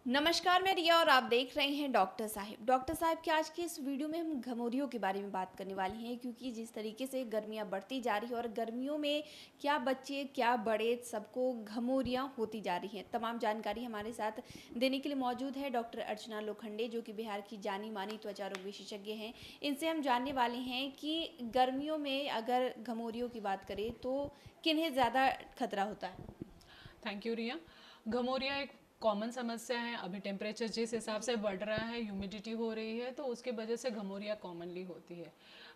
नमस्कार, मैं रिया और आप देख रहे हैं डॉक्टर साहिब। डॉक्टर साहिब के आज के इस वीडियो में हम घमौरियों के बारे में बात करने वाले हैं, क्योंकि जिस तरीके से गर्मियां बढ़ती जा रही है और गर्मियों में क्या बच्चे क्या बड़े सबको घमौरियां होती जा रही हैं। तमाम जानकारी हमारे साथ देने के लिए मौजूद है डॉक्टर अर्चना लोखंडे, जो कि बिहार की जानी मानी त्वचा रोग विशेषज्ञ हैं। इनसे हम जानने वाले हैं कि गर्मियों में अगर घमौरियों की बात करें तो किन्हें ज़्यादा खतरा होता है। थैंक यू रिया। घमौरिया एक कॉमन समस्या है। अभी टेम्परेचर जिस हिसाब से बढ़ रहा है, ह्यूमिडिटी हो रही है, तो उसके वजह से घमौरिया कॉमनली होती है।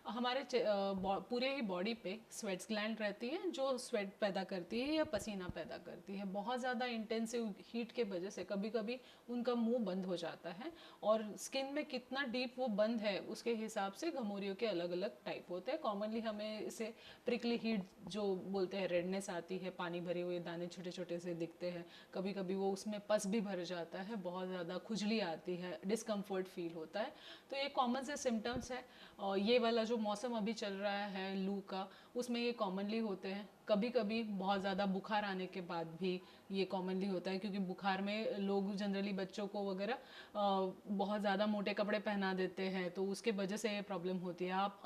हमारे पूरे ही बॉडी पे स्वेट्स ग्लैंड रहती है जो स्वेट पैदा करती है या पसीना पैदा करती है। बहुत ज़्यादा इंटेंसिव हीट के वजह से कभी कभी उनका मुंह बंद हो जाता है, और स्किन में कितना डीप वो बंद है उसके हिसाब से घमौरियों के अलग अलग टाइप होते हैं। कॉमनली हमें इसे प्रिकली हीट जो बोलते हैं, रेडनेस आती है, पानी भरे हुए दाने छोटे छोटे से दिखते हैं। कभी कभी वो उसमें पस भी भर जाता है, बहुत ज़्यादा खुजली आती है, डिस्कम्फर्ट फील होता है। तो ये कॉमन से सिम्टम्स है। और ये वाला जो मौसम अभी चल रहा है लू का, उसमें ये कॉमनली होते हैं। कभी कभी बहुत ज़्यादा बुखार आने के बाद भी ये कॉमनली होता है, क्योंकि बुखार में लोग जनरली बच्चों को वगैरह बहुत ज़्यादा मोटे कपड़े पहना देते हैं, तो उसके वजह से ये प्रॉब्लम होती है। आप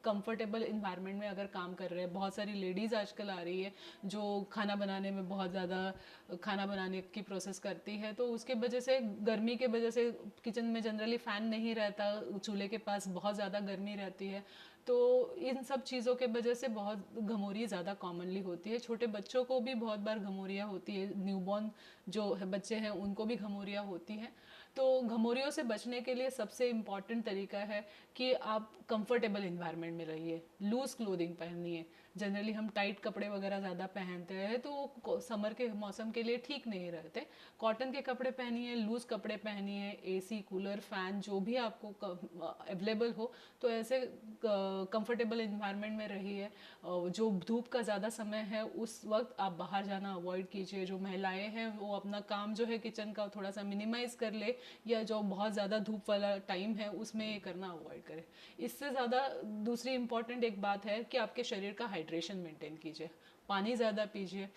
कंफर्टेबल इन्वायरमेंट में अगर काम कर रहे हैं, बहुत सारी लेडीज़ आजकल आ रही है जो खाना बनाने में बहुत ज़्यादा खाना बनाने की प्रोसेस करती है, तो उसके वजह से गर्मी के वजह से किचन में जनरली फ़ैन नहीं रहता, चूल्हे के पास बहुत ज़्यादा गर्मी रहती है, तो इन सब चीज़ों के वजह से बहुत घमौरी ज़्यादा कॉमनली होती है। छोटे बच्चों को भी बहुत बार घमौरियाँ होती है, न्यूबॉर्न जो है बच्चे हैं उनको भी घमौरियाँ होती हैं। तो घमौरियों से बचने के लिए सबसे इम्पॉर्टेंट तरीका है कि आप कंफर्टेबल इन्वायरमेंट में रहिए, लूज़ क्लोथिंग पहनिए। जनरली हम टाइट कपड़े वगैरह ज़्यादा पहनते हैं, तो वो समर के मौसम के लिए ठीक नहीं रहते। कॉटन के कपड़े पहनिए, लूज़ कपड़े पहनिए, एसी कूलर फैन जो भी आपको अवेलेबल हो, तो ऐसे कंफर्टेबल इन्वायरमेंट में रहिए। जो धूप का ज़्यादा समय है उस वक्त आप बाहर जाना अवॉइड कीजिए। जो महिलाएं हैं वो अपना काम जो है किचन का थोड़ा सा मिनिमाइज़ कर ले, या जो बहुत ज़्यादा धूप वाला टाइम है उसमें ये करना अवॉइड करें। इससे ज़्यादा दूसरी इंपॉर्टेंट एक बात है कि आपके शरीर का हाइड्रेशन मेंटेन कीजिए, पानी ज़्यादा पीजिए।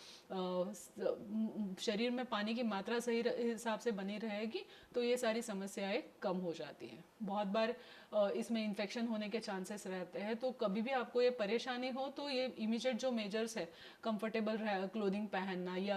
शरीर में पानी की मात्रा सही हिसाब से बनी रहेगी तो ये सारी समस्याएं कम हो जाती हैं। बहुत बार इसमें इन्फेक्शन होने के चांसेस रहते हैं, तो कभी भी आपको ये परेशानी हो तो ये इमीडिएट जो मेजर्स है, कंफर्टेबल क्लोथिंग पहनना, या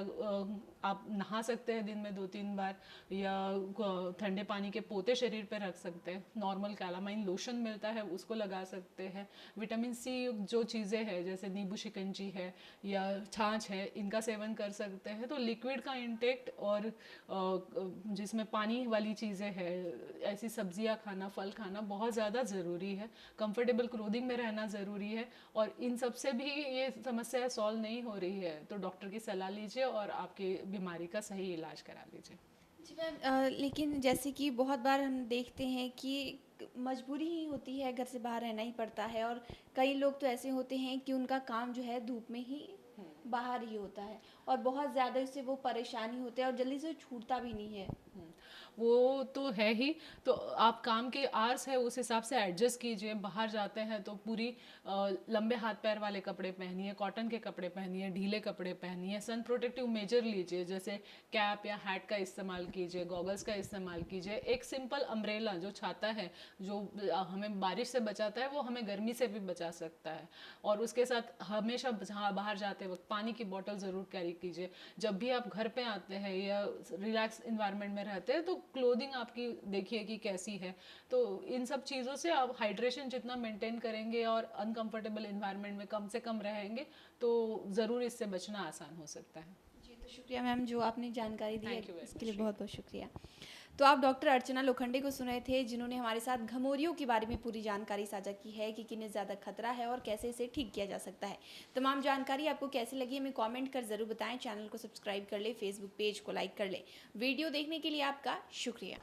आप नहा सकते हैं दिन में 2-3 बार, या ठंडे पानी के पोते शरीर पे रख सकते हैं। नॉर्मल कैलामाइन लोशन मिलता है उसको लगा सकते हैं। विटामिन सी जो चीज़ें हैं जैसे नींबू शिकंजी है या छाछ है, इनका सेवन कर सकते हैं। तो लिक्विड का इंटेक और जिसमें पानी वाली चीज़ें हैं, ऐसी सब्जियां खाना, फल खाना बहुत ज़्यादा ज़रूरी है। कंफर्टेबल क्लोथिंग में रहना ज़रूरी है। और इन सब से भी ये समस्या सॉल्व नहीं हो रही है तो डॉक्टर की सलाह लीजिए और आपकी बीमारी का सही इलाज करा लीजिए। जी मैम, लेकिन जैसे कि बहुत बार हम देखते हैं कि मजबूरी ही होती है, घर से बाहर रहना ही पड़ता है, और कई लोग तो ऐसे होते हैं कि उनका काम जो है धूप में ही बाहर ही होता है, और बहुत ज़्यादा इससे वो परेशानी होते हैं और जल्दी से छूटता भी नहीं है। वो तो है ही। तो आप काम के आवर्स है उस हिसाब से एडजस्ट कीजिए। बाहर जाते हैं तो पूरी लंबे हाथ पैर वाले कपड़े पहनिए, कॉटन के कपड़े पहनिए, ढीले कपड़े पहनिए, सन प्रोटेक्टिव मेजर लीजिए, जैसे कैप या हैट का इस्तेमाल कीजिए, गॉगल्स का इस्तेमाल कीजिए। एक सिंपल अम्ब्रेला जो छाता है, जो हमें बारिश से बचाता है, वो हमें गर्मी से भी बचा सकता है। और उसके साथ हमेशा जहाँ बाहर जाते वक्त पानी की बोतल ज़रूर कैरी कीजिए। जब भी आप घर पे आते हैं या रिलैक्स इन्वायरमेंट में रहते हैं तो क्लोथिंग आपकी देखिए कि कैसी है। तो इन सब चीज़ों से आप हाइड्रेशन जितना मेंटेन करेंगे और अनकंफर्टेबल इन्वायरमेंट में कम से कम रहेंगे तो ज़रूर इससे बचना आसान हो सकता है। जी, तो शुक्रिया मैम जो आपने जानकारी दी है, थैंक यू वेरी इसके लिए मच। बहुत बहुत शुक्रिया। तो आप डॉक्टर अर्चना लोखंडे को सुन रहे थे, जिन्होंने हमारे साथ घमौरियों के बारे में पूरी जानकारी साझा की है कि किन्हें ज़्यादा खतरा है और कैसे इसे ठीक किया जा सकता है। तमाम जानकारी आपको कैसी लगी हमें कमेंट कर ज़रूर बताएं। चैनल को सब्सक्राइब कर ले, फेसबुक पेज को लाइक कर ले। वीडियो देखने के लिए आपका शुक्रिया।